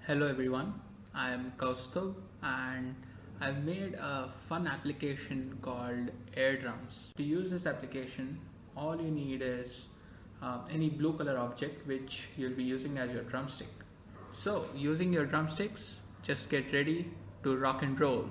Hello everyone, I am Kaustubh and I've made a fun application called Air Drums. To use this application, all you need is any blue color object which you'll be using as your drumstick. So using your drumsticks, just get ready to rock and roll.